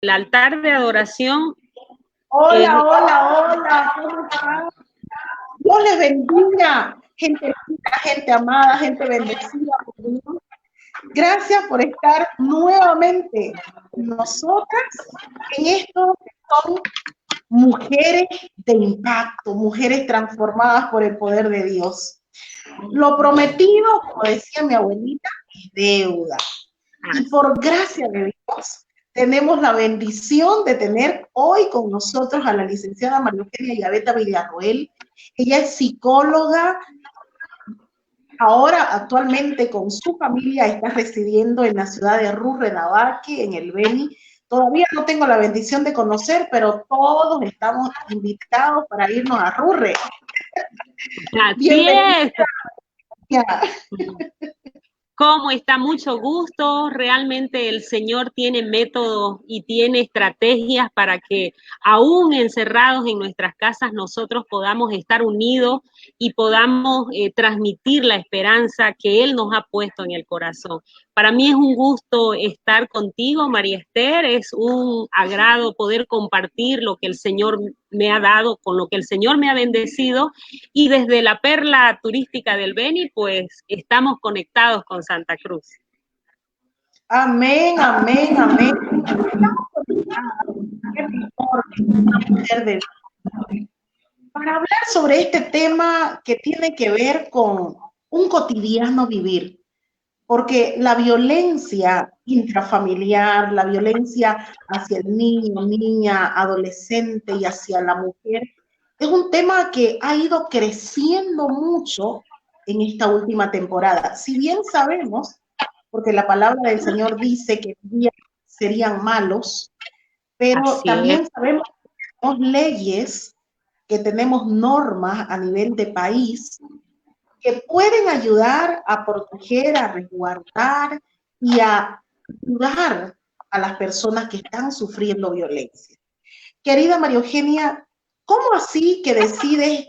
el altar de adoración. Hola, hola, ¿cómo están? Dios les bendiga, gente linda, gente amada, gente bendecida por Dios. Gracias por estar nuevamente con nosotras en esto que son mujeres de impacto, mujeres transformadas por el poder de Dios. Lo prometido, como decía mi abuelita, es deuda. Y por gracia de Dios, tenemos la bendición de tener hoy con nosotros a la licenciada María Eugenia Yaveta Villarroel. Ella es psicóloga. Ahora, actualmente, con su familia, está residiendo en la ciudad de Rurrenabaque, en el Beni. Todavía no tengo la bendición de conocer, pero todos estamos invitados para irnos a Rurre. Bienvenida. ¿Cómo está? Mucho gusto. Realmente el Señor tiene métodos y tiene estrategias para que aún encerrados en nuestras casas nosotros podamos estar unidos y podamos transmitir la esperanza que Él nos ha puesto en el corazón. Para mí es un gusto estar contigo, María Esther. Es un agrado poder compartir lo que el Señor me ha dado, con lo que el Señor me ha bendecido. Y desde la perla turística del Beni, pues estamos conectados con Santa Cruz. Amén, amén, amén. Qué mejor que una mujer de Dios. Para hablar sobre este tema que tiene que ver con un cotidiano vivir, porque la violencia intrafamiliar, la violencia hacia el niño, niña, adolescente y hacia la mujer, es un tema que ha ido creciendo mucho en esta última temporada. Si bien sabemos, porque la palabra del Señor dice que días serían malos, pero también sabemos que tenemos leyes, que tenemos normas a nivel de país que pueden ayudar a proteger, a resguardar y a ayudar a las personas que están sufriendo violencia. Querida María Eugenia, ¿cómo así que decides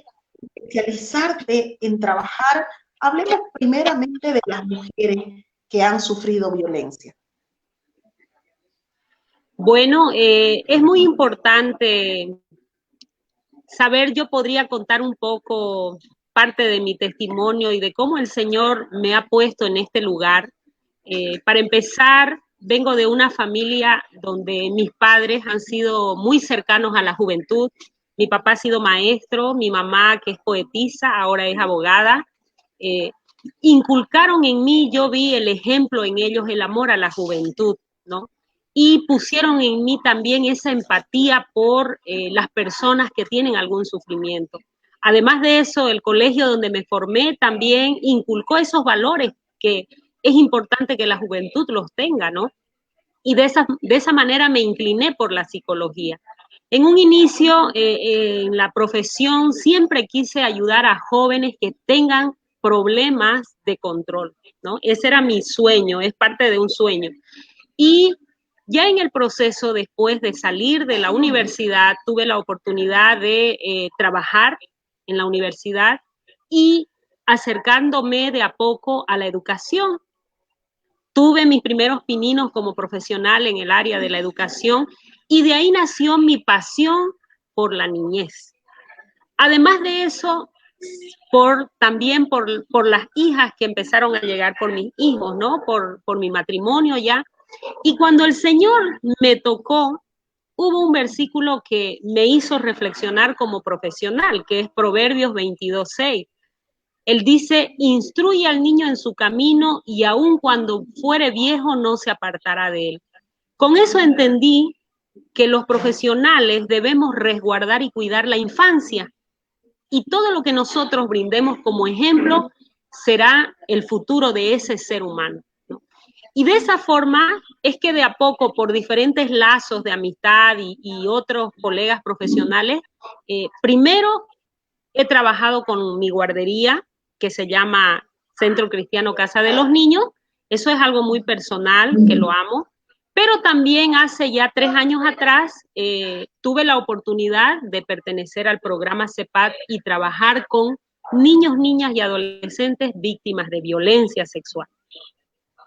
especializarte en trabajar? Hablemos primeramente de las mujeres que han sufrido violencia. Bueno, es muy importante saber, yo podría contar un poco parte de mi testimonio y de cómo el Señor me ha puesto en este lugar. Para empezar, vengo de una familia donde mis padres han sido muy cercanos a la juventud. Mi papá ha sido maestro, mi mamá, que es poetisa, ahora es abogada. Inculcaron en mí, yo vi el ejemplo en ellos, el amor a la juventud, ¿no? Y pusieron en mí también esa empatía por las personas que tienen algún sufrimiento. Además de eso, el colegio donde me formé también inculcó esos valores que es importante que la juventud los tenga, ¿no? Y de esa manera me incliné por la psicología. En un inicio, en la profesión, siempre quise ayudar a jóvenes que tengan problemas de control, ¿no? Ese era mi sueño, es parte de un sueño. Y ya en el proceso, después de salir de la universidad, tuve la oportunidad de trabajar en la universidad y acercándome de a poco a la educación. Tuve mis primeros pininos como profesional en el área de la educación y de ahí nació mi pasión por la niñez. Además de eso, también por las hijas que empezaron a llegar por mis hijos, ¿no? Por mi matrimonio ya. Y cuando el Señor me tocó, hubo un versículo que me hizo reflexionar como profesional, que es Proverbios 22:6. Él dice, instruye al niño en su camino y aun cuando fuere viejo no se apartará de él. Con eso entendí que los profesionales debemos resguardar y cuidar la infancia y todo lo que nosotros brindemos como ejemplo será el futuro de ese ser humano, ¿no? Y de esa forma es que de a poco, por diferentes lazos de amistad y otros colegas profesionales, primero he trabajado con mi guardería, que se llama Centro Cristiano Casa de los Niños. Eso es algo muy personal, que lo amo. Pero también hace ya 3 años atrás tuve la oportunidad de pertenecer al programa CEPAD y trabajar con niños, niñas y adolescentes víctimas de violencia sexual.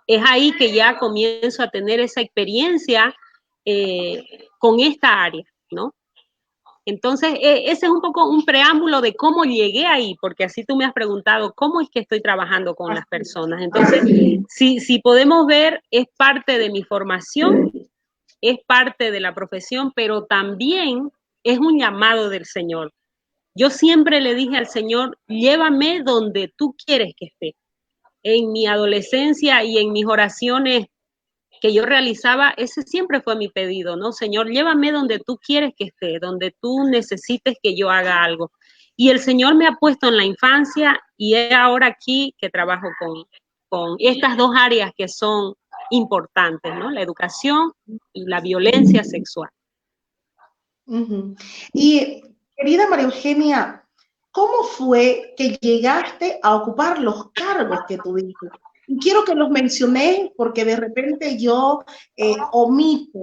Es ahí que ya comienzo a tener esa experiencia con esta área, ¿no? Entonces, ese es un poco un preámbulo de cómo llegué ahí, porque así tú me has preguntado cómo es que estoy trabajando con las personas. Entonces, si podemos ver, es parte de mi formación, es parte de la profesión, pero también es un llamado del Señor. Yo siempre le dije al Señor, llévame donde tú quieres que esté. En mi adolescencia y en mis oraciones que yo realizaba, ese siempre fue mi pedido, ¿no? Señor, llévame donde tú quieres que esté, donde tú necesites que yo haga algo. Y el Señor me ha puesto en la infancia y es ahora aquí que trabajo con estas dos áreas que son importantes, ¿no? La educación y la violencia sexual. Y querida María Eugenia, ¿cómo fue que llegaste a ocupar los cargos que tuviste? Y quiero que los mencioné porque de repente yo omito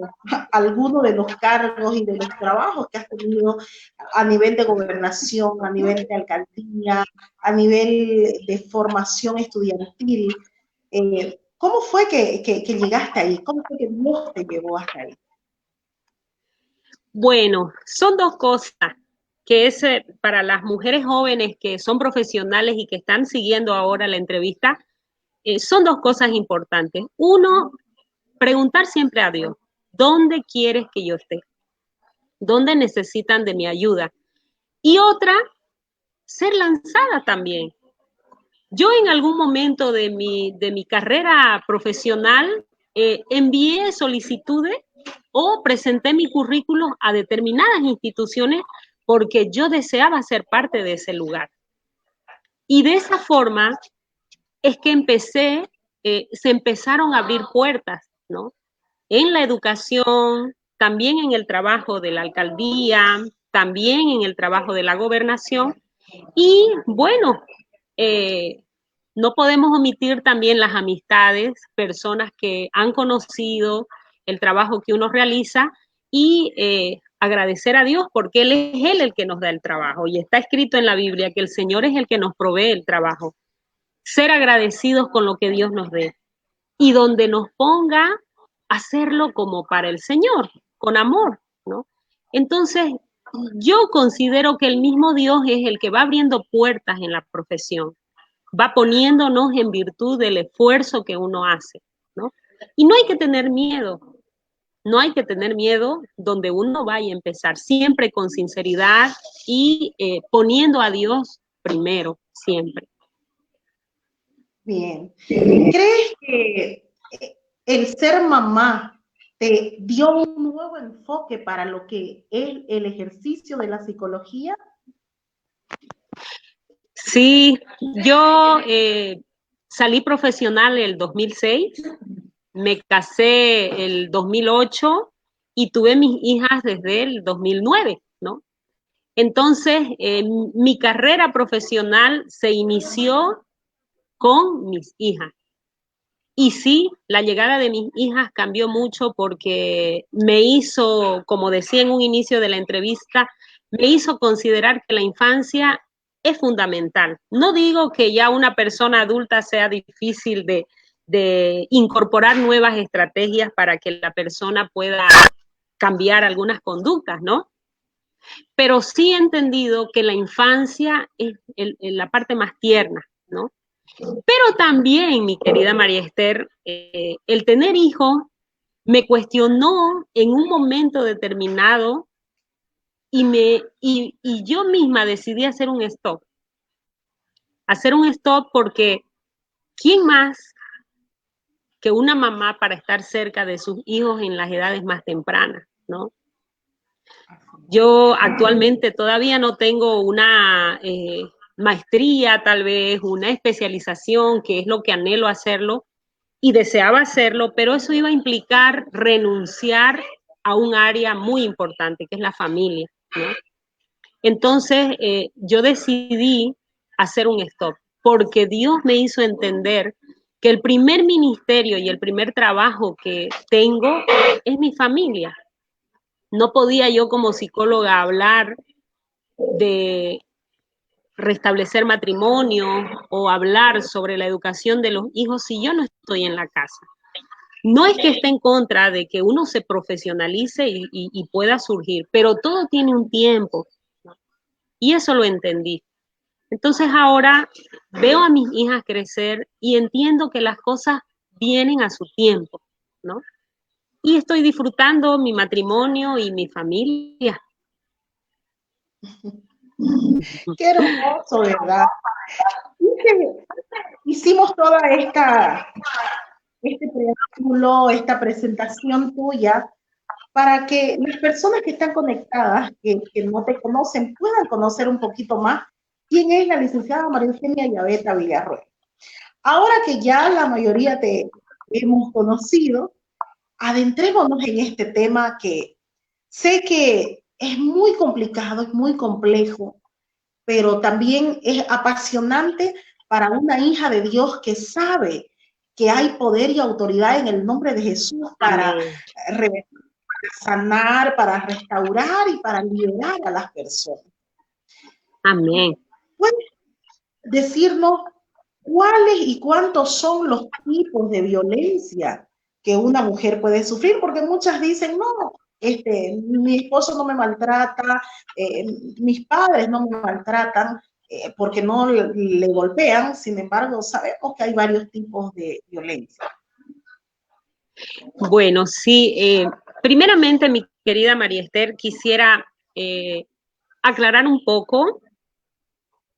algunos de los cargos y de los trabajos que has tenido a nivel de gobernación, a nivel de alcaldía, a nivel de formación estudiantil. ¿Cómo fue que llegaste ahí? ¿Cómo fue que Dios te llevó hasta ahí? Bueno, son dos cosas que es para las mujeres jóvenes que son profesionales y que están siguiendo ahora la entrevista, son dos cosas importantes. Uno, preguntar siempre a Dios, ¿dónde quieres que yo esté? ¿Dónde necesitan de mi ayuda? Y otra, ser lanzada también. Yo en algún momento de mi carrera profesional envié solicitudes o presenté mi currículum a determinadas instituciones porque yo deseaba ser parte de ese lugar. Y de esa forma es que se empezaron a abrir puertas, ¿no? En la educación, también en el trabajo de la alcaldía, también en el trabajo de la gobernación. Y bueno, no podemos omitir también las amistades, personas que han conocido el trabajo que uno realiza y agradecer a Dios porque Él es Él el que nos da el trabajo. Y está escrito en la Biblia que el Señor es el que nos provee el trabajo. Ser agradecidos con lo que Dios nos dé. Y donde nos ponga, hacerlo como para el Señor, con amor, ¿no? Entonces, yo considero que el mismo Dios es el que va abriendo puertas en la profesión, va poniéndonos en virtud del esfuerzo que uno hace, ¿no? Y no hay que tener miedo, no hay que tener miedo donde uno vaya a empezar, siempre con sinceridad y poniendo a Dios primero, siempre. Bien. ¿Crees que el ser mamá te dio un nuevo enfoque para lo que es el ejercicio de la psicología? Sí, yo salí profesional el 2006, me casé el 2008 y tuve mis hijas desde el 2009, ¿no? Entonces, mi carrera profesional se inició con mis hijas. Y sí, la llegada de mis hijas cambió mucho porque me hizo, como decía en un inicio de la entrevista, me hizo considerar que la infancia es fundamental. No digo que ya una persona adulta sea difícil de incorporar nuevas estrategias para que la persona pueda cambiar algunas conductas, ¿no? Pero sí he entendido que la infancia es la parte más tierna, ¿no? Pero también, mi querida María Esther, el tener hijos me cuestionó en un momento determinado y yo misma decidí hacer un stop. Hacer un stop porque ¿quién más que una mamá para estar cerca de sus hijos en las edades más tempranas, ¿no? Yo actualmente todavía no tengo una maestría, tal vez una especialización, que es lo que anhelo hacerlo, y deseaba hacerlo, pero eso iba a implicar renunciar a un área muy importante, que es la familia, ¿no? Entonces, yo decidí hacer un stop, porque Dios me hizo entender que el primer ministerio y el primer trabajo que tengo es mi familia. No podía yo como psicóloga hablar de restablecer matrimonio o hablar sobre la educación de los hijos si yo no estoy en la casa. No es que esté en contra de que uno se profesionalice y pueda surgir, pero todo tiene un tiempo, ¿no? Y eso lo entendí. Entonces ahora veo a mis hijas crecer y entiendo que las cosas vienen a su tiempo, ¿no? Y estoy disfrutando mi matrimonio y mi familia. Qué hermoso, ¿verdad? Hicimos toda este preámbulo, esta presentación tuya, para que las personas que están conectadas, que no te conocen, puedan conocer un poquito más quién es la licenciada María Eugenia Yaveta Villarroel. Ahora que ya la mayoría te hemos conocido, adentrémonos en este tema que sé que es muy complicado, es muy complejo, pero también es apasionante para una hija de Dios que sabe que hay poder y autoridad en el nombre de Jesús para sanar, para restaurar y para liberar a las personas. Amén. ¿Puedes decirnos cuáles y cuántos son los tipos de violencia que una mujer puede sufrir? Porque muchas dicen, no, mi esposo no me maltrata, mis padres no me maltratan, porque no le golpean. Sin embargo, sabemos que hay varios tipos de violencia. Bueno, sí, primeramente, mi querida María Esther, quisiera aclarar un poco.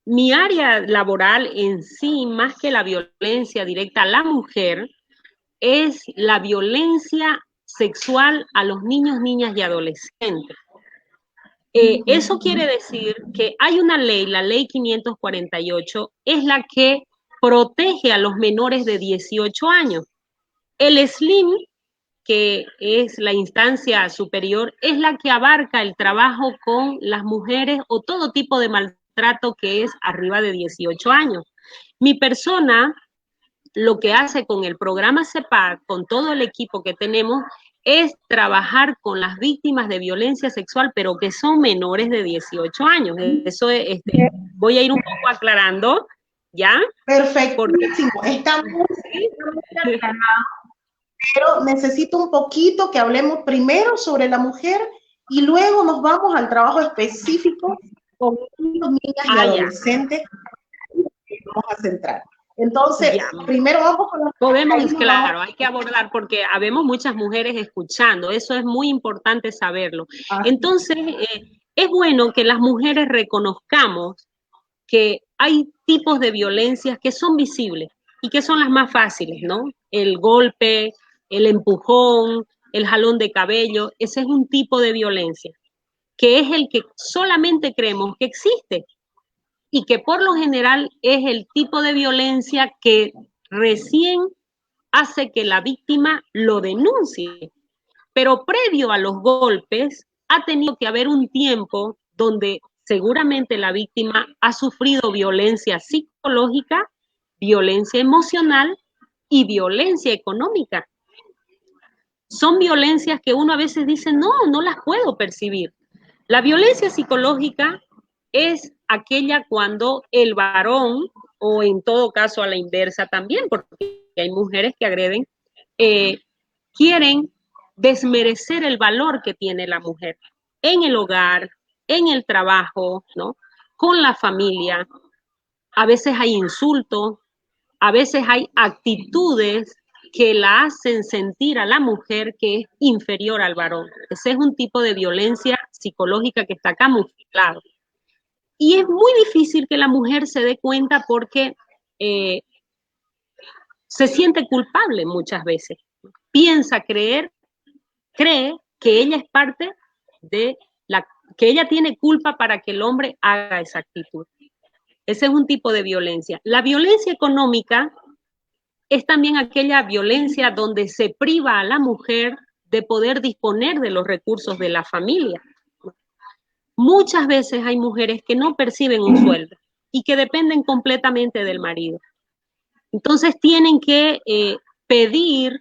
Mi área laboral en sí, más que la violencia directa a la mujer, es la violencia sexual a los niños, niñas y adolescentes. Eso quiere decir que hay una ley, la ley 548, es la que protege a los menores de 18 años. El SLIM, que es la instancia superior, es la que abarca el trabajo con las mujeres o todo tipo de maltrato que es arriba de 18 años. Mi persona lo que hace con el programa CEPAD, con todo el equipo que tenemos, es trabajar con las víctimas de violencia sexual, pero que son menores de 18 años. Eso es, voy a ir un poco aclarando, ¿ya? Perfectísimo, está muy aclarado, pero necesito un poquito que hablemos primero sobre la mujer y luego nos vamos al trabajo específico con niños, niñas y adolescentes. Vamos a centrar. Entonces, primero vamos con las podemos, claro, hay que abordar porque habemos muchas mujeres escuchando, eso es muy importante saberlo. Entonces, es bueno que las mujeres reconozcamos que hay tipos de violencias que son visibles y que son las más fáciles, ¿no? El golpe, el empujón, el jalón de cabello, ese es un tipo de violencia, que es el que solamente creemos que existe y que por lo general es el tipo de violencia que recién hace que la víctima lo denuncie. Pero previo a los golpes, ha tenido que haber un tiempo donde seguramente la víctima ha sufrido violencia psicológica, violencia emocional y violencia económica. Son violencias que uno a veces dice, no, no las puedo percibir. La violencia psicológica es aquella cuando el varón, o en todo caso a la inversa también, porque hay mujeres que agreden, quieren desmerecer el valor que tiene la mujer en el hogar, en el trabajo, ¿no? Con la familia. A veces hay insultos, a veces hay actitudes que la hacen sentir a la mujer que es inferior al varón. Ese es un tipo de violencia psicológica que está camuflado. Y es muy difícil que la mujer se dé cuenta porque se siente culpable muchas veces. Cree que ella es parte de que ella tiene culpa para que el hombre haga esa actitud. Ese es un tipo de violencia. La violencia económica es también aquella violencia donde se priva a la mujer de poder disponer de los recursos de la familia. Muchas veces hay mujeres que no perciben un sueldo y que dependen completamente del marido. Entonces tienen que pedir,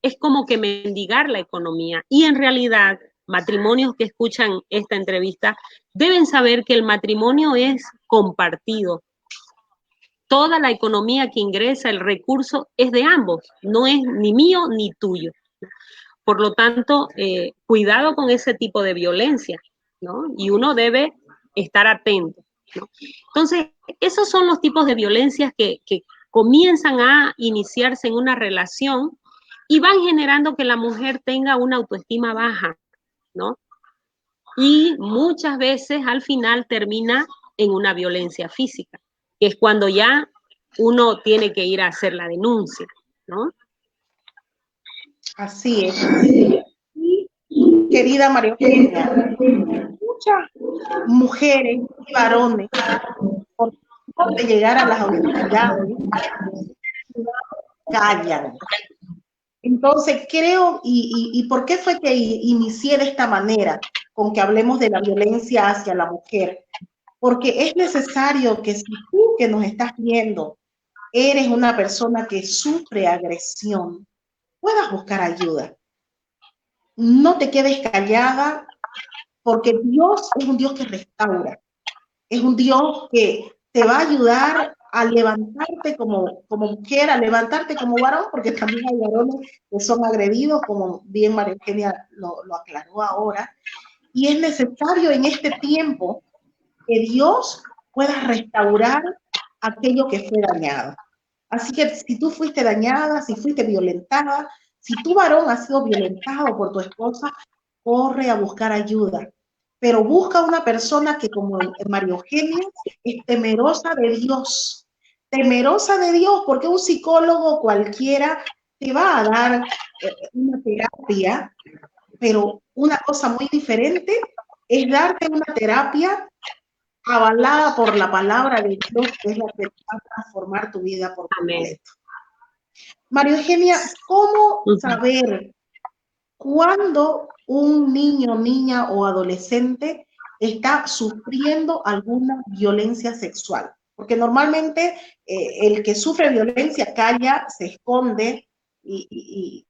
es como que mendigar la economía. Y en realidad, matrimonios que escuchan esta entrevista deben saber que el matrimonio es compartido. toda la economía que ingresa, el recurso es de ambos, no es ni mío ni tuyo. Por lo tanto, cuidado con ese tipo de violencia, ¿no? Y uno debe estar atento, ¿no? Entonces, esos son los tipos de violencias que comienzan a iniciarse en una relación y van generando que la mujer tenga una autoestima baja, ¿no? Y muchas veces al final termina en una violencia física, que es cuando ya uno tiene que ir a hacer la denuncia, ¿no? Así es. Y, querida María Eugenia, muchas mujeres y varones, por no de llegar a las autoridades, callan. Entonces creo, y ¿por qué fue que inicié de esta manera, con que hablemos de la violencia hacia la mujer? Porque es necesario que si tú que nos estás viendo eres una persona que sufre agresión, puedas buscar ayuda. No te quedes callada, porque Dios es un Dios que restaura, es un Dios que te va a ayudar a levantarte como mujer, a levantarte como varón, porque también hay varones que son agredidos, como bien María Eugenia lo aclaró ahora, y es necesario en este tiempo que Dios pueda restaurar aquello que fue dañado. Así que si tú fuiste dañada, si fuiste violentada, si tu varón ha sido violentado por tu esposa, corre a buscar ayuda. Pero busca una persona que, como María Eugenia, es temerosa de Dios, porque un psicólogo cualquiera te va a dar una terapia, pero una cosa muy diferente es darte una terapia avalada por la palabra de Dios, que es la que va a transformar tu vida por completo. María Eugenia, ¿cómo saber cuándo un niño, niña o adolescente está sufriendo alguna violencia sexual? Porque normalmente el que sufre violencia calla, se esconde, y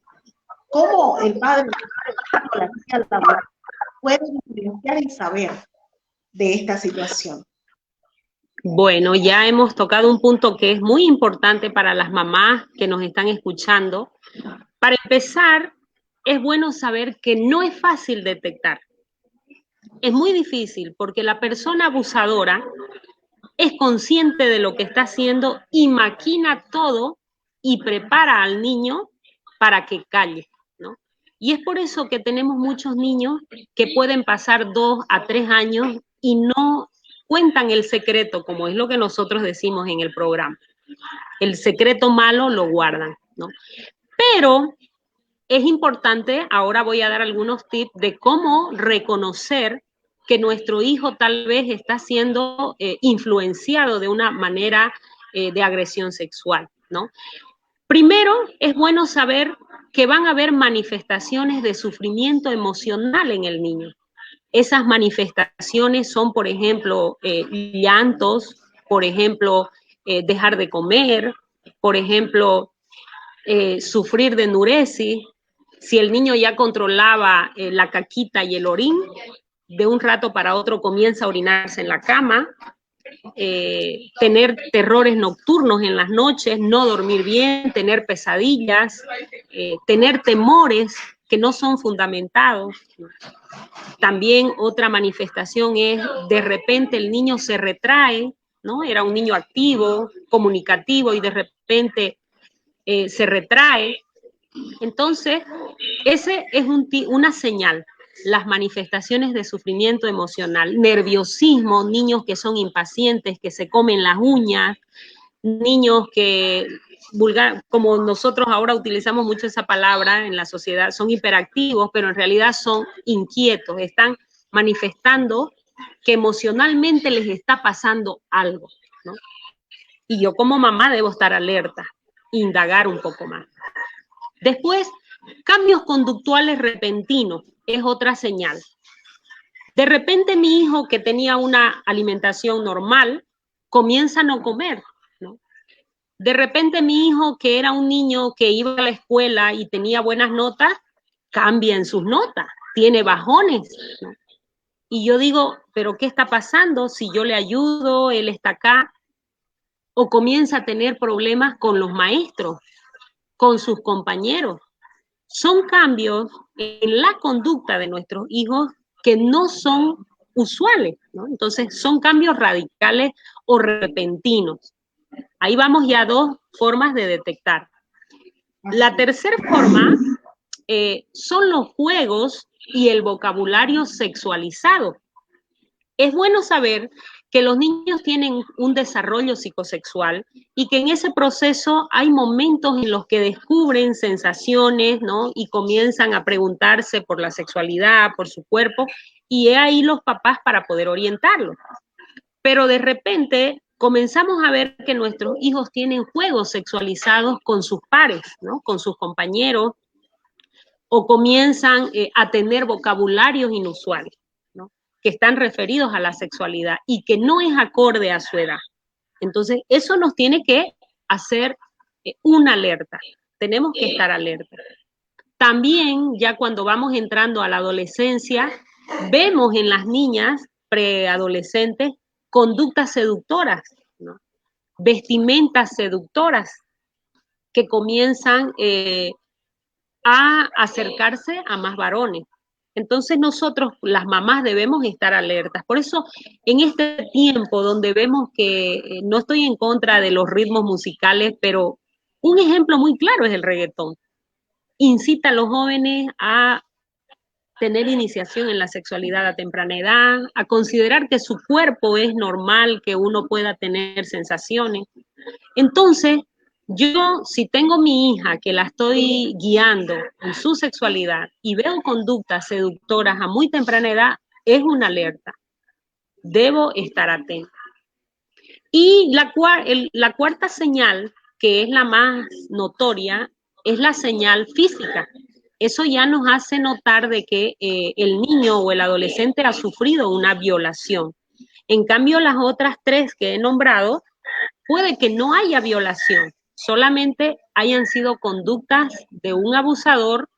cómo el padre o la tía puede diferenciar y saber de esta situación. Bueno, ya hemos tocado un punto que es muy importante para las mamás que nos están escuchando. Para empezar, es bueno saber que no es fácil detectar. Es muy difícil porque la persona abusadora es consciente de lo que está haciendo y maquina todo y prepara al niño para que calle, ¿no? Y es por eso que tenemos muchos niños que pueden pasar 2 a 3 años y no cuentan el secreto, como es lo que nosotros decimos en el programa. El secreto malo lo guardan, ¿no? Pero es importante, ahora voy a dar algunos tips de cómo reconocer que nuestro hijo tal vez está siendo influenciado de una manera de agresión sexual, ¿no? Primero, es bueno saber que van a haber manifestaciones de sufrimiento emocional en el niño. Esas manifestaciones son, por ejemplo, llantos, por ejemplo, dejar de comer, por ejemplo, sufrir de enuresis. Si el niño ya controlaba la caquita y el orín, de un rato para otro comienza a orinarse en la cama, tener terrores nocturnos en las noches, no dormir bien, tener pesadillas, tener temores que no son fundamentados. También otra manifestación es, de repente el niño se retrae, ¿no? Era un niño activo, comunicativo, y de repente se retrae. Entonces, ese es una señal. Las manifestaciones de sufrimiento emocional, nerviosismo, niños que son impacientes, que se comen las uñas, niños que, como nosotros ahora utilizamos mucho esa palabra en la sociedad, son hiperactivos, pero en realidad son inquietos, están manifestando que emocionalmente les está pasando algo, ¿no? Y yo como mamá debo estar alerta, indagar un poco más. Después, cambios conductuales repentinos es otra señal. De repente mi hijo, que tenía una alimentación normal, comienza a no comer, ¿no? De repente mi hijo, que era un niño que iba a la escuela y tenía buenas notas, cambia en sus notas, tiene bajones, ¿no? Y yo digo, ¿pero qué está pasando? Si yo le ayudo, él está acá. o comienza a tener problemas con los maestros, con sus compañeros. Son cambios en la conducta de nuestros hijos que no son usuales, ¿no? Entonces, son cambios radicales o repentinos. Ahí vamos ya a dos formas de detectar. La tercera forma son los juegos y el vocabulario sexualizado. Es bueno saber que los niños tienen un desarrollo psicosexual y que en ese proceso hay momentos en los que descubren sensaciones, ¿no? Y comienzan a preguntarse por la sexualidad, por su cuerpo, y he ahí los papás para poder orientarlos. Pero de repente comenzamos a ver que nuestros hijos tienen juegos sexualizados con sus pares, ¿no? Con sus compañeros, o comienzan a tener vocabularios inusuales, ¿no? Que están referidos a la sexualidad y que no es acorde a su edad. Entonces, eso nos tiene que hacer una alerta. Tenemos que estar alerta. También, ya cuando vamos entrando a la adolescencia, vemos en las niñas preadolescentes conductas seductoras, ¿no? Vestimentas seductoras que comienzan a acercarse a más varones. Entonces nosotros, las mamás, debemos estar alertas. Por eso, en este tiempo donde vemos que no estoy en contra de los ritmos musicales, pero un ejemplo muy claro es el reggaetón. Incita a los jóvenes a tener iniciación en la sexualidad a temprana edad, a considerar que su cuerpo es normal, que uno pueda tener sensaciones. Entonces, yo, si tengo mi hija que la estoy guiando en su sexualidad y veo conductas seductoras a muy temprana edad, es una alerta. Debo estar atenta. Y la cuarta señal, que es la más notoria, es la señal física. Eso ya nos hace notar de que el niño o el adolescente ha sufrido una violación. En cambio, las otras tres que he nombrado, puede que no haya violación, solamente hayan sido conductas de un abusador,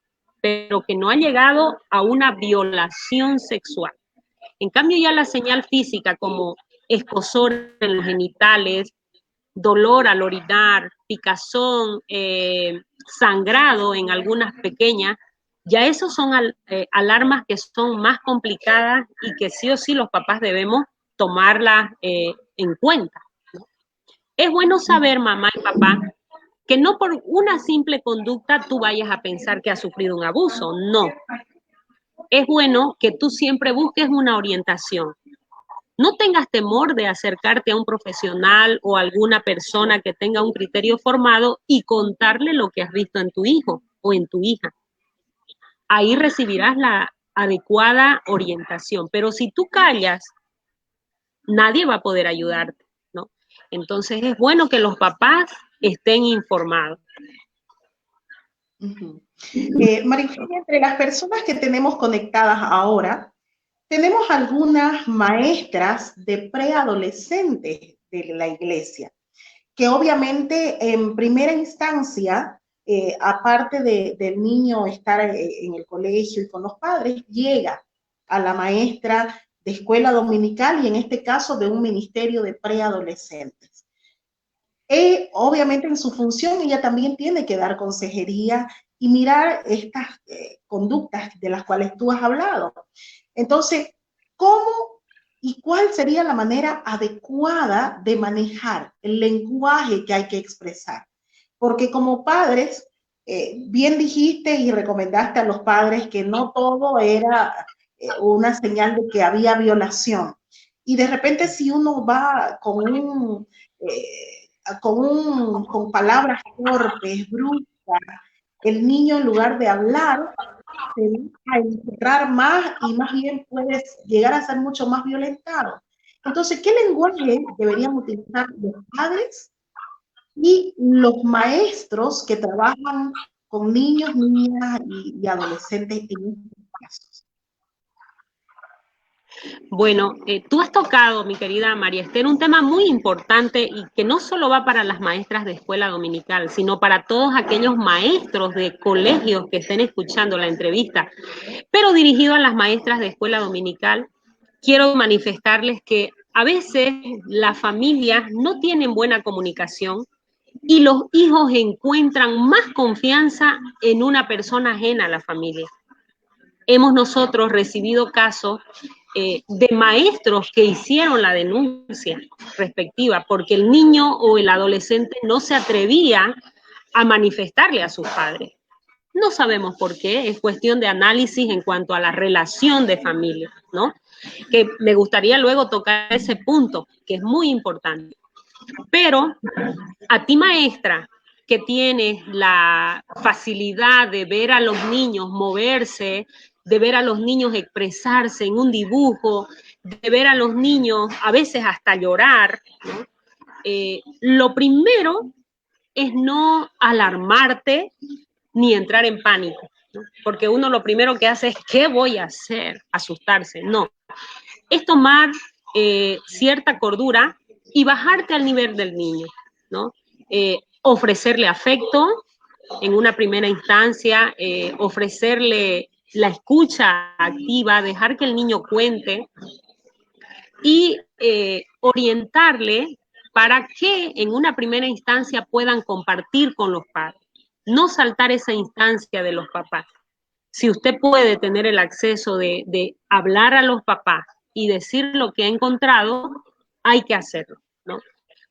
pero que no ha llegado a una violación sexual. En cambio, ya la señal física como escozor en los genitales, dolor al orinar, picazón, sangrado en algunas pequeñas, ya esos son alarmas que son más complicadas y que sí o sí los papás debemos tomarlas en cuenta. Es bueno saber, mamá y papá, que no por una simple conducta tú vayas a pensar que has sufrido un abuso, no. Es bueno que tú siempre busques una orientación. No tengas temor de acercarte a un profesional o a alguna persona que tenga un criterio formado y contarle lo que has visto en tu hijo o en tu hija. Ahí recibirás la adecuada orientación. Pero si tú callas, nadie va a poder ayudarte, ¿no? Entonces es bueno que los papás estén informados. María, entre las personas que tenemos conectadas ahora, tenemos algunas maestras de preadolescentes de la iglesia, que obviamente en primera instancia, aparte del niño estar en el colegio y con los padres, llega a la maestra de escuela dominical y en este caso de un ministerio de preadolescentes. Obviamente en su función ella también tiene que dar consejería y mirar estas conductas de las cuales tú has hablado. Entonces, ¿cómo y cuál sería la manera adecuada de manejar el lenguaje que hay que expresar? Porque como padres, bien dijiste y recomendaste a los padres que no todo era una señal de que había violación. Y de repente si uno va con con palabras torpes, bruscas, el niño en lugar de hablar se va a encerrar más y más bien puede llegar a ser mucho más violentado. Entonces, ¿qué lenguaje deberían utilizar los padres y los maestros que trabajan con niños, niñas y adolescentes en estos casos? Bueno, tú has tocado, mi querida María Esther, un tema muy importante y que no solo va para las maestras de escuela dominical, sino para todos aquellos maestros de colegios que estén escuchando la entrevista, pero dirigido a las maestras de escuela dominical. Quiero manifestarles que A veces las familias no tienen buena comunicación y los hijos encuentran más confianza en una persona ajena a la familia. Hemos nosotros recibido casos de maestros que hicieron la denuncia respectiva porque el niño o el adolescente no se atrevía a manifestarle a sus padres. No sabemos por qué, es cuestión de análisis en cuanto a la relación de familia, ¿no? Que me gustaría luego tocar ese punto, que es muy importante. Pero a ti, maestra, que tienes la facilidad de ver a los niños moverse, de ver a los niños expresarse en un dibujo, de ver a los niños a veces hasta llorar, ¿no? Lo primero es no alarmarte ni entrar en pánico, ¿no? Porque uno lo primero que hace es, ¿qué voy a hacer? Asustarse. No, es tomar cierta cordura y bajarte al nivel del niño, ¿no? Ofrecerle afecto en una primera instancia, ofrecerle la escucha activa, dejar que el niño cuente y orientarle para que en una primera instancia puedan compartir con los padres, no saltar esa instancia de los papás. Si usted puede tener el acceso de hablar a los papás y decir lo que ha encontrado, hay que hacerlo, ¿no?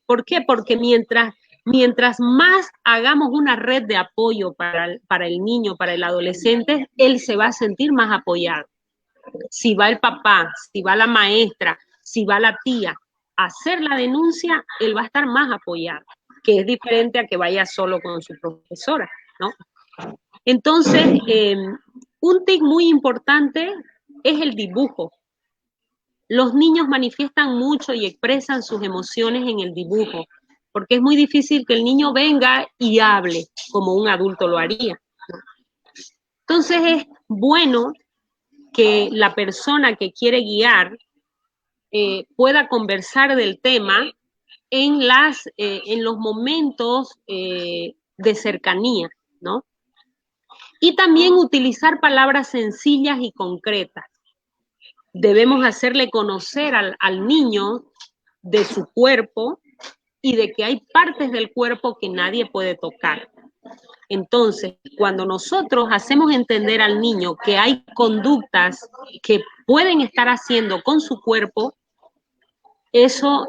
¿Por qué? Porque mientras más hagamos una red de apoyo para el niño, para el adolescente, él se va a sentir más apoyado. Si va el papá, si va la maestra, si va la tía a hacer la denuncia, él va a estar más apoyado, que es diferente a que vaya solo con su profesora, ¿no? Entonces, un tic muy importante es el dibujo. Los niños manifiestan mucho y expresan sus emociones en el dibujo, porque es muy difícil que el niño venga y hable como un adulto lo haría. Entonces es bueno que la persona que quiere guiar pueda conversar del tema en los momentos de cercanía, ¿no? Y también utilizar palabras sencillas y concretas. Debemos hacerle conocer al niño de su cuerpo y de que hay partes del cuerpo que nadie puede tocar. Entonces, cuando nosotros hacemos entender al niño que hay conductas que pueden estar haciendo con su cuerpo, eso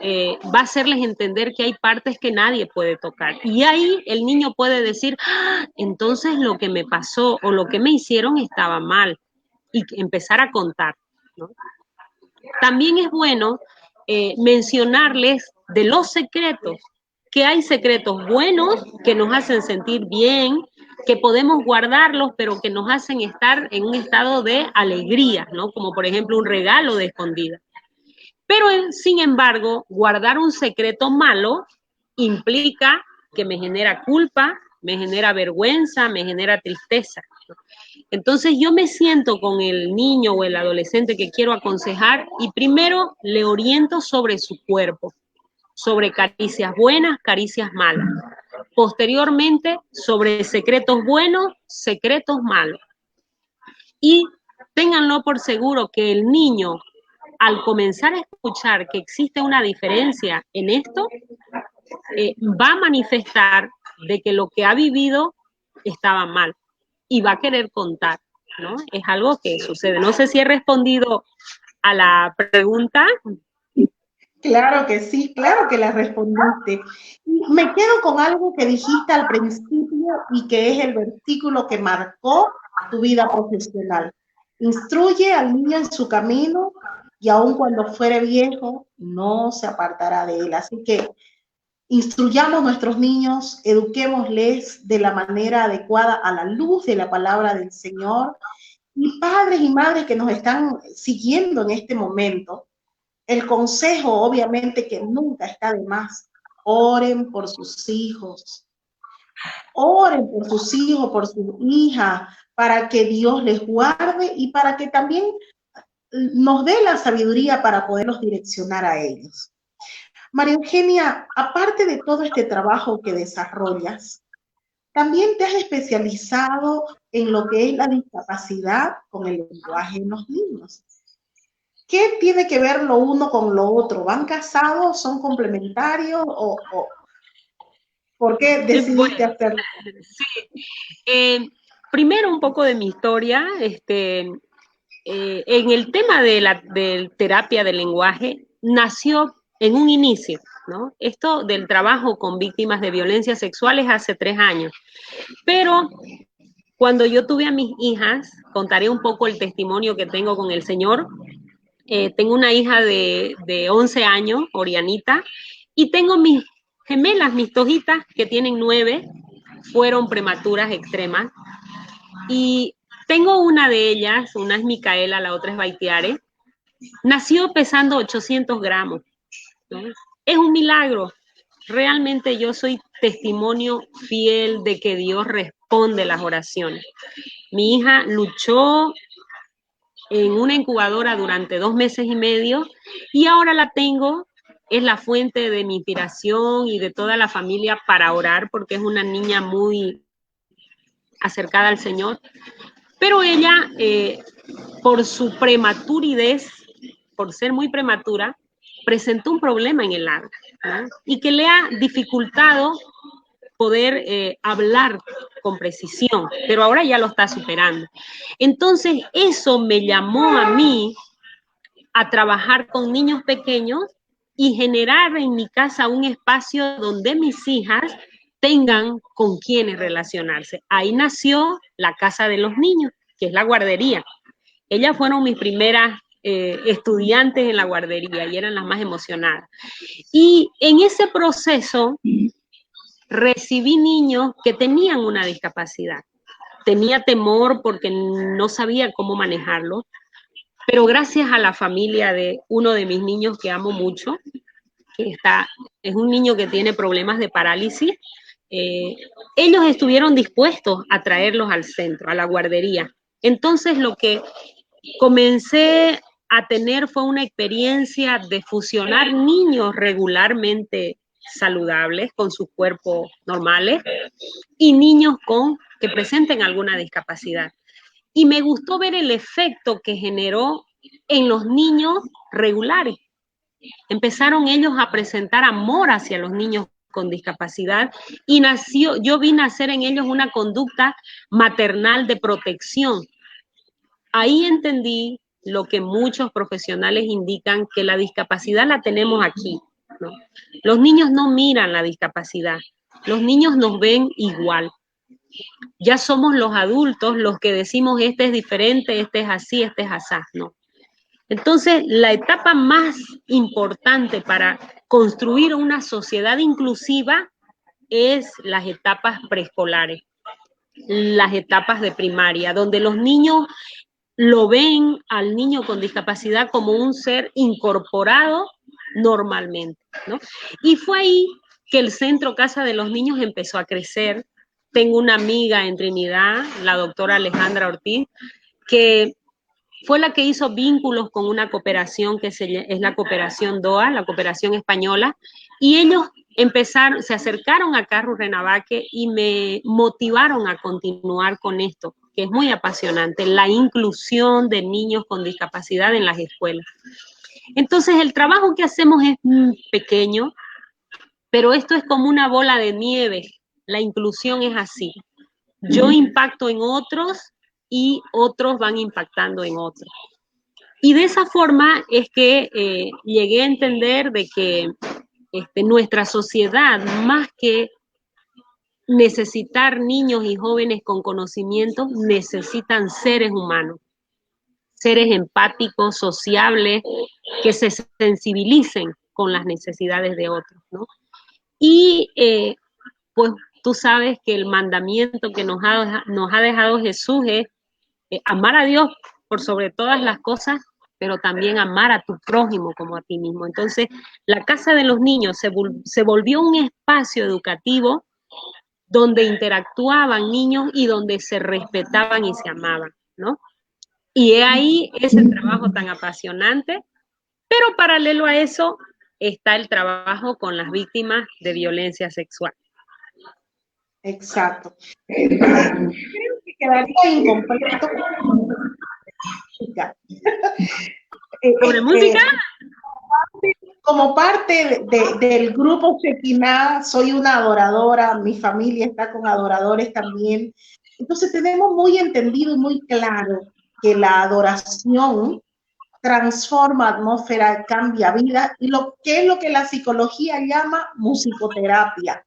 va a hacerles entender que hay partes que nadie puede tocar. Y ahí el niño puede decir, ¡ah! Entonces lo que me pasó o lo que me hicieron estaba mal, y empezar a contar, ¿no? También es bueno mencionarles de los secretos, que hay secretos buenos que nos hacen sentir bien, que podemos guardarlos, pero que nos hacen estar en un estado de alegría, ¿no? Como por ejemplo un regalo de escondida. Pero, sin embargo, guardar un secreto malo implica que me genera culpa, me genera vergüenza, me genera tristeza. Entonces yo me siento con el niño o el adolescente que quiero aconsejar y primero le oriento sobre su cuerpo, sobre caricias buenas, caricias malas. Posteriormente, sobre secretos buenos, secretos malos. Y ténganlo por seguro que el niño, al comenzar a escuchar que existe una diferencia en esto, va a manifestar de que lo que ha vivido estaba mal y va a querer contar, ¿no? Es algo que sucede. No sé si he respondido a la pregunta. Claro que sí, claro que la respondiste. Me quedo con algo que dijiste al principio y que es el versículo que marcó tu vida profesional. Instruye al niño en su camino y aun cuando fuere viejo, no se apartará de él. Así que instruyamos a nuestros niños, eduquémosles de la manera adecuada a la luz de la palabra del Señor. Y padres y madres que nos están siguiendo en este momento, el consejo, obviamente, que nunca está de más. Oren por sus hijos. Oren por sus hijos, por sus hijas, para que Dios les guarde y para que también nos dé la sabiduría para poderlos direccionar a ellos. María Eugenia, aparte de todo este trabajo que desarrollas, también te has especializado en lo que es la discapacidad con el lenguaje en los niños. ¿qué tiene que ver lo uno con lo otro? ¿Van casados? ¿Son complementarios? ¿O por qué decidiste Bueno, hacerlo? sí. Primero un poco de mi historia. En el tema de terapia del lenguaje, nació en un inicio, ¿no? Esto del trabajo con víctimas de violencia sexual es hace 3 años. Pero cuando yo tuve a mis hijas, contaré un poco el testimonio que tengo con el Señor. Tengo una hija de 11 años, Orianita, y tengo mis gemelas, mis tojitas, que tienen 9, fueron prematuras extremas. Y tengo una de ellas, una es Micaela, la otra es Baitiare, nació pesando 800 gramos, ¿no? Es un milagro. Realmente yo soy testimonio fiel de que Dios responde las oraciones. Mi hija luchó en una incubadora durante 2 meses y medio y ahora la tengo, es la fuente de mi inspiración y de toda la familia para orar porque es una niña muy acercada al Señor. Pero ella, por su prematuridad, por ser muy prematura, presentó un problema en el habla, ¿no? Y que le ha dificultado poder hablar con precisión, pero ahora ya lo está superando. Entonces, eso me llamó a mí a trabajar con niños pequeños y generar en mi casa un espacio donde mis hijas tengan con quienes relacionarse. Ahí nació la Casa de los Niños, que es la guardería. Ellas fueron mis primeras estudiantes en la guardería y eran las más emocionadas. Y en ese proceso recibí niños que tenían una discapacidad. Tenía temor porque no sabía cómo manejarlo, pero gracias a la familia de uno de mis niños que amo mucho, que es un niño que tiene problemas de parálisis, ellos estuvieron dispuestos a traerlos al centro, a la guardería. Entonces lo que comencé a tener fue una experiencia de fusionar niños regularmente saludables con sus cuerpos normales y niños que presenten alguna discapacidad. Y me gustó ver el efecto que generó en los niños regulares. Empezaron ellos a presentar amor hacia los niños con discapacidad y yo vi nacer en ellos una conducta maternal de protección. Ahí entendí lo que muchos profesionales indican, que la discapacidad la tenemos aquí, ¿no? Los niños no miran la discapacidad, los niños nos ven igual. Ya somos los adultos los que decimos este es diferente, este es así, este es asá, ¿no? Entonces, la etapa más importante para construir una sociedad inclusiva es las etapas preescolares, las etapas de primaria, donde los niños lo ven al niño con discapacidad como un ser incorporado normalmente, ¿no? Y fue ahí que el Centro Casa de los Niños empezó a crecer. Tengo una amiga en Trinidad, la doctora Alejandra Ortiz, que fue la que hizo vínculos con una cooperación que es la cooperación DOA, la cooperación española, y ellos se acercaron a Carlos Renabaque y me motivaron a continuar con esto, que es muy apasionante, la inclusión de niños con discapacidad en las escuelas. Entonces, el trabajo que hacemos es pequeño, pero esto es como una bola de nieve. La inclusión es así. Yo impacto en otros y otros van impactando en otros. Y de esa forma es que llegué a entender de que nuestra sociedad, más que necesitar niños y jóvenes con conocimientos, necesitan seres humanos, seres empáticos, sociables, que se sensibilicen con las necesidades de otros, ¿no? Y pues tú sabes que el mandamiento que nos ha dejado Jesús es amar a Dios por sobre todas las cosas, pero también amar a tu prójimo como a ti mismo. Entonces, la Casa de los Niños se volvió un espacio educativo donde interactuaban niños y donde se respetaban y se amaban, ¿no? Y es ahí ese trabajo tan apasionante, pero paralelo a eso está el trabajo con las víctimas de violencia sexual. Exacto. Creo que quedaría incompleto. ¿Sobre música? Como parte del grupo Shekinah, soy una adoradora, mi familia está con adoradores también. Entonces tenemos muy entendido y muy claro que la adoración transforma atmósfera, cambia vida, y lo que es lo que la psicología llama musicoterapia.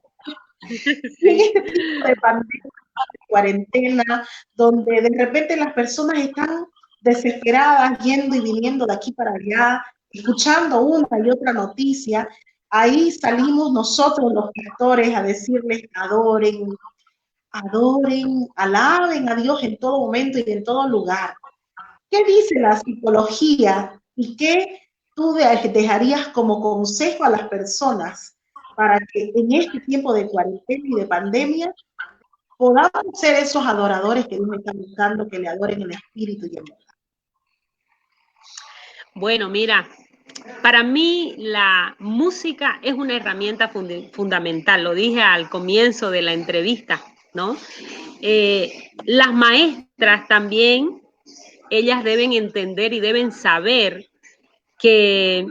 Y en este tipo de pandemia, de cuarentena, donde de repente las personas están desesperadas, yendo y viniendo de aquí para allá, escuchando una y otra noticia, ahí salimos nosotros los pastores a decirles adoren, adoren, alaben a Dios en todo momento y en todo lugar. ¿Qué dice la psicología y qué tú dejarías como consejo a las personas para que en este tiempo de cuarentena y de pandemia podamos ser esos adoradores que Dios está buscando, que le adoren en espíritu y en verdad? Bueno, mira, para mí la música es una herramienta fundamental, lo dije al comienzo de la entrevista, ¿no? Las maestras también, ellas deben entender y deben saber que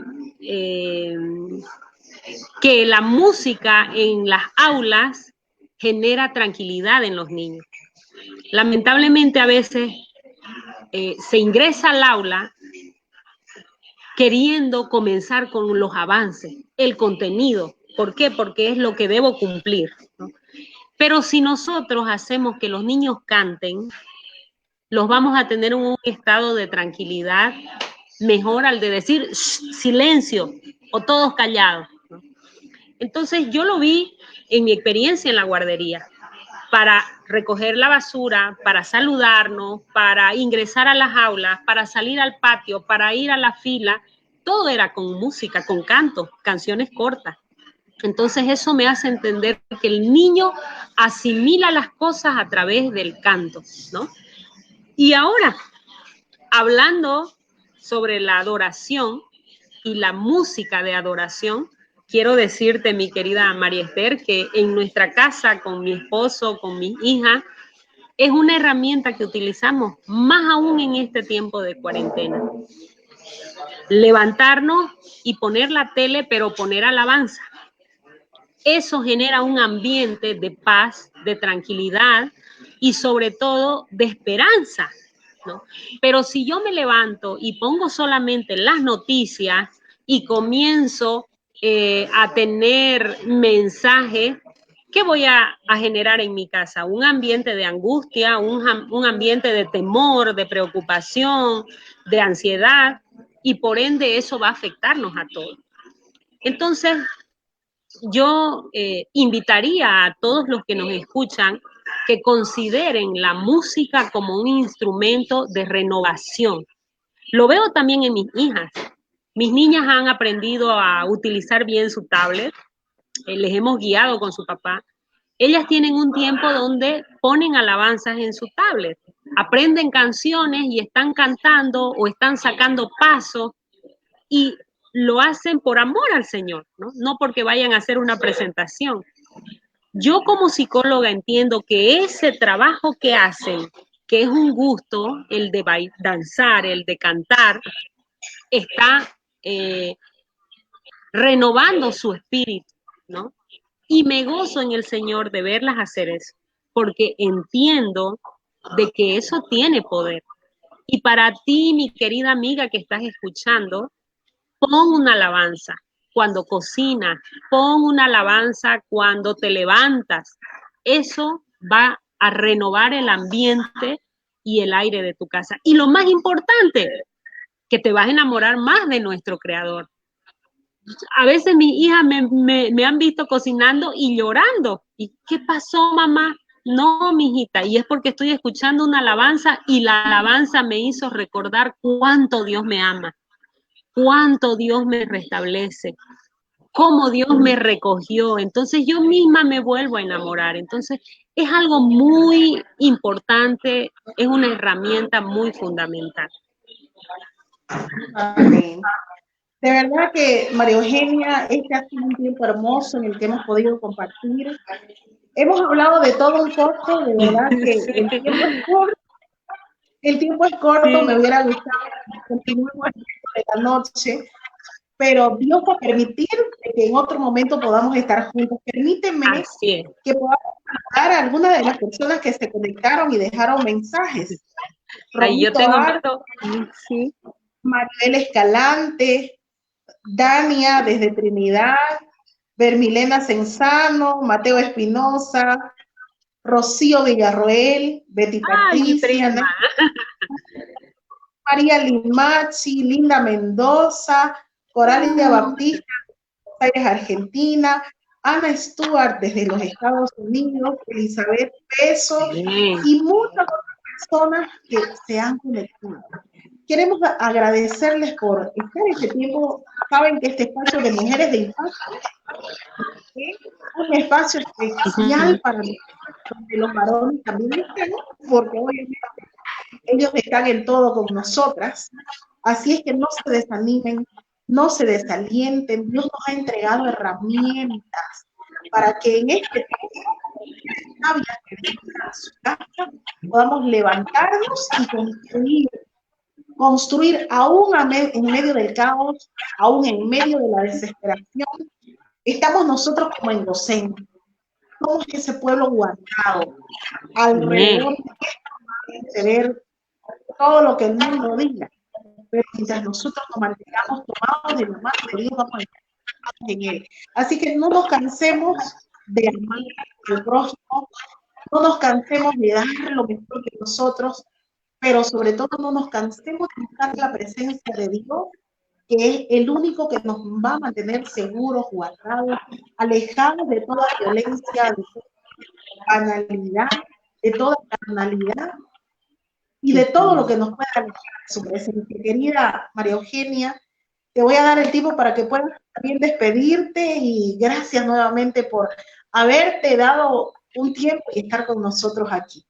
la música en las aulas genera tranquilidad en los niños. Lamentablemente a veces se ingresa al aula queriendo comenzar con los avances, el contenido. ¿Por qué? Porque es lo que debo cumplir, ¿no? Pero si nosotros hacemos que los niños canten, los vamos a tener en un estado de tranquilidad mejor al de decir silencio o todos callados, ¿no? Entonces yo lo vi en mi experiencia en la guardería, para recoger la basura, para saludarnos, para ingresar a las aulas, para salir al patio, para ir a la fila, todo era con música, con canto, canciones cortas. Entonces eso me hace entender que el niño asimila las cosas a través del canto, ¿no? Y ahora, hablando sobre la adoración y la música de adoración, quiero decirte, mi querida María Esther, que en nuestra casa, con mi esposo, con mis hijas, es una herramienta que utilizamos más aún en este tiempo de cuarentena. Levantarnos y poner la tele, pero poner alabanza. Eso genera un ambiente de paz, de tranquilidad y sobre todo de esperanza, ¿no? Pero si yo me levanto y pongo solamente las noticias y comienzo a tener mensajes, ¿qué voy a generar en mi casa? Un ambiente de angustia, un ambiente de temor, de preocupación, de ansiedad, y por ende eso va a afectarnos a todos. Entonces, yo invitaría a todos los que nos escuchan que consideren la música como un instrumento de renovación. Lo veo también en mis hijas. Mis niñas han aprendido a utilizar bien su tablet, les hemos guiado con su papá. Ellas tienen un tiempo donde ponen alabanzas en su tablet, aprenden canciones y están cantando o están sacando pasos y lo hacen por amor al Señor, ¿no? No porque vayan a hacer una presentación. Yo como psicóloga entiendo que ese trabajo que hacen, que es un gusto, el de danzar, el de cantar, está renovando su espíritu, ¿no? Y me gozo en el Señor de verlas hacer eso, porque entiendo de que eso tiene poder. Y para ti, mi querida amiga que estás escuchando, pon una alabanza cuando cocinas, pon una alabanza cuando te levantas. Eso va a renovar el ambiente y el aire de tu casa. Y lo más importante, que te vas a enamorar más de nuestro Creador. A veces mis hijas me han visto cocinando y llorando. ¿Y qué pasó, mamá? No, mijita, y es porque estoy escuchando una alabanza y la alabanza me hizo recordar cuánto Dios me ama, cuánto Dios me restablece, cómo Dios me recogió. Entonces yo misma me vuelvo a enamorar. Entonces es algo muy importante, es una herramienta muy fundamental. Amén. De verdad que, María Eugenia, este ha sido un tiempo hermoso en el que hemos podido compartir. Hemos hablado de todo un poco, de verdad que el tiempo es corto. El tiempo es corto, me hubiera gustado continuar esta noche, pero Dios va a permitir que en otro momento podamos estar juntos. Permíteme que podamos hablar a algunas de las personas que se conectaron y dejaron mensajes. Ahí yo tengo sí. Maribel Escalante, Dania desde Trinidad, Bermilena Senzano, Mateo Espinosa, Rocío Villarroel, Betty Patricia, María Limachi, Linda Mendoza, Coralia Baptista, Buenos Aires, Argentina, Ana Stuart desde los Estados Unidos, Elizabeth Peso y muchas otras personas que se han conectado. Queremos agradecerles por estar este tiempo. Saben que este espacio de Mujeres de Impacto es un espacio especial para los varones también están, porque obviamente ellos están en todo con nosotras. Así es que no se desanimen, no se desalienten. Dios nos ha entregado herramientas para que en este tiempo podamos levantarnos y construir aún en medio del caos, aún en medio de la desesperación. Estamos nosotros como endocentes. Somos ese pueblo guardado alrededor de ver todo lo que el mundo diga. Pero mientras nosotros nos mantengamos tomados de la mano de Dios, vamos a estar en Él. Así que no nos cansemos de amar al prójimo, no nos cansemos de dar lo mejor de nosotros, pero sobre todo no nos cansemos de buscar la presencia de Dios, que es el único que nos va a mantener seguros, guardados, alejados de toda violencia, de toda banalidad, de toda carnalidad y de todo lo que nos pueda alejar de su presencia. Querida María Eugenia, te voy a dar el tiempo para que puedas también despedirte y gracias nuevamente por haberte dado un tiempo y estar con nosotros aquí.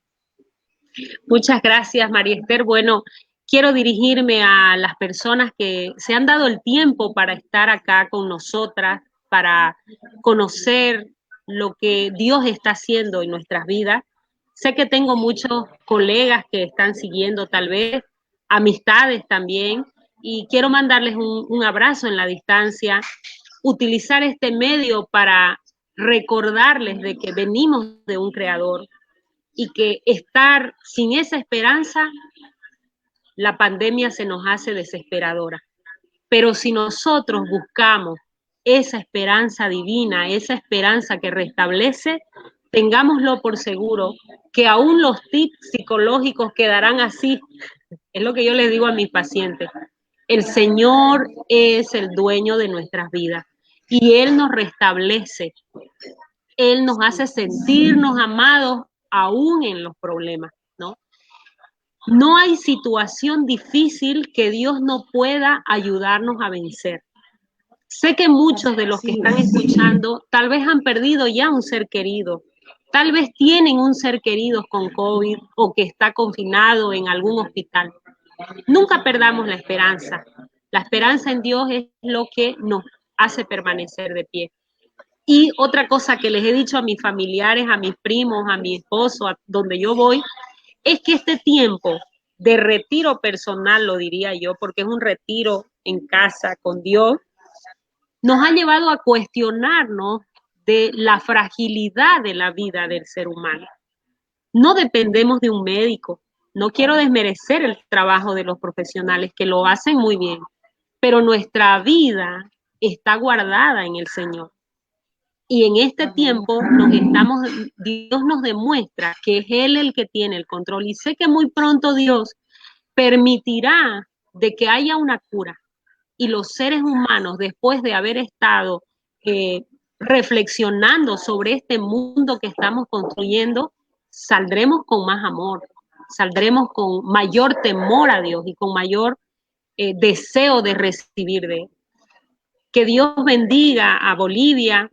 Muchas gracias, María Esther. Bueno, quiero dirigirme a las personas que se han dado el tiempo para estar acá con nosotras, para conocer lo que Dios está haciendo en nuestras vidas. Sé que tengo muchos colegas que están siguiendo, tal vez, amistades también, y quiero mandarles un abrazo en la distancia, utilizar este medio para recordarles de que venimos de un Creador, y que estar sin esa esperanza, la pandemia se nos hace desesperadora. Pero si nosotros buscamos esa esperanza divina, esa esperanza que restablece, tengámoslo por seguro que aún los tips psicológicos quedarán así. Es lo que yo les digo a mis pacientes. El Señor es el dueño de nuestras vidas y Él nos restablece. Él nos hace sentirnos amados aún en los problemas, ¿no? No hay situación difícil que Dios no pueda ayudarnos a vencer. Sé que muchos de los que están escuchando tal vez han perdido ya un ser querido, tal vez tienen un ser querido con COVID o que está confinado en algún hospital. Nunca perdamos la esperanza. La esperanza en Dios es lo que nos hace permanecer de pie. Y otra cosa que les he dicho a mis familiares, a mis primos, a mi esposo, a donde yo voy, es que este tiempo de retiro personal, lo diría yo, porque es un retiro en casa con Dios, nos ha llevado a cuestionarnos de la fragilidad de la vida del ser humano. No dependemos de un médico. No quiero desmerecer el trabajo de los profesionales que lo hacen muy bien, pero nuestra vida está guardada en el Señor. Y en este tiempo Dios nos demuestra que es Él el que tiene el control. Y sé que muy pronto Dios permitirá de que haya una cura. Y los seres humanos, después de haber estado reflexionando sobre este mundo que estamos construyendo, saldremos con más amor, saldremos con mayor temor a Dios y con mayor deseo de recibir de Él. Que Dios bendiga a Bolivia,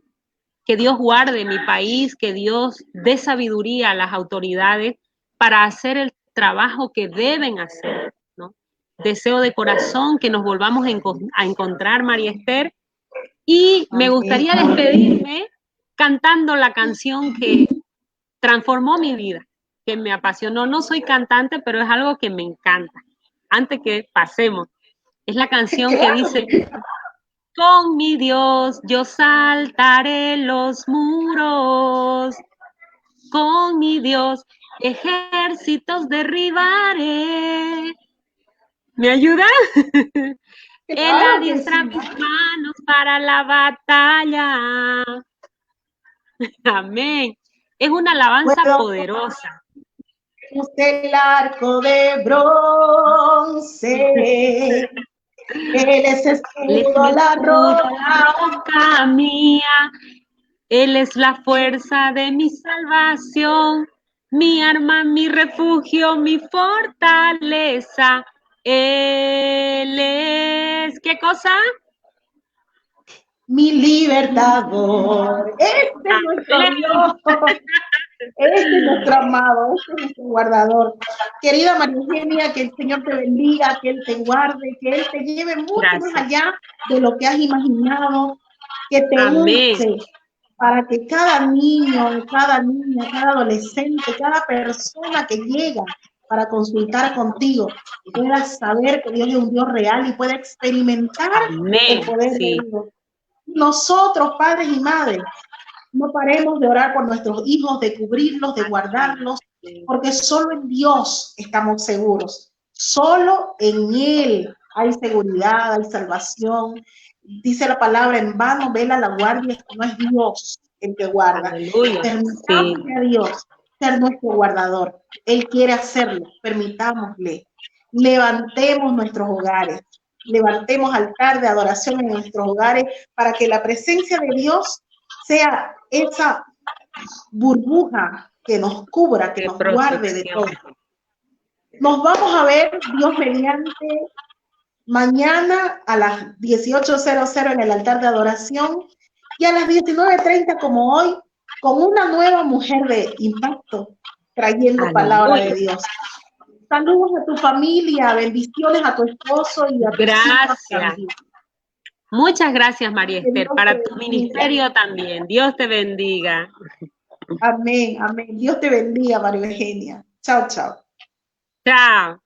que Dios guarde mi país, que Dios dé sabiduría a las autoridades para hacer el trabajo que deben hacer, ¿no? Deseo de corazón que nos volvamos a encontrar, María Esther, y me gustaría despedirme cantando la canción que transformó mi vida, que me apasionó. No soy cantante, pero es algo que me encanta. Antes que pasemos, Es la canción que dice, con mi Dios yo saltaré los muros, con mi Dios ejércitos derribaré. ¿Me ayuda? Él adiestra mis manos para la batalla. Amén. Es una alabanza poderosa. El arco de bronce. Él es escudo, la roca mía. Él es la fuerza de mi salvación, mi arma, mi refugio, mi fortaleza. Él es, ¿qué cosa? Mi libertador. Este es nuestro Dios. Este es nuestro amado, este es nuestro guardador. Querida María Eugenia, que el Señor te bendiga, que Él te guarde, que Él te lleve mucho más allá de lo que has imaginado, que te use para que cada niño, cada niña, cada adolescente, cada persona que llega para consultar contigo pueda saber que Dios es un Dios real y pueda experimentar el poder de Dios. Nosotros, padres y madres, no paremos de orar por nuestros hijos, de cubrirlos, de guardarlos, porque solo en Dios estamos seguros. Solo en Él hay seguridad, hay salvación. Dice la palabra, en vano vela la guardia, no es Dios el que guarda. Permitámosle a Dios ser nuestro guardador. Él quiere hacerlo, permitámosle. Levantemos nuestros hogares, levantemos altar de adoración en nuestros hogares para que la presencia de Dios sea esa burbuja que nos cubra, que nos guarde de todo. Nos vamos a ver, Dios mediante, mañana a las 18:00 en el altar de adoración y a las 19:30 como hoy, con una nueva mujer de impacto, trayendo palabra de Dios. Saludos a tu familia, bendiciones a tu esposo y a tus hijos también. Muchas gracias, María Esther, para tu ministerio también. Dios te bendiga. Amén, amén. Dios te bendiga, María Eugenia. Chao, chao. Chao.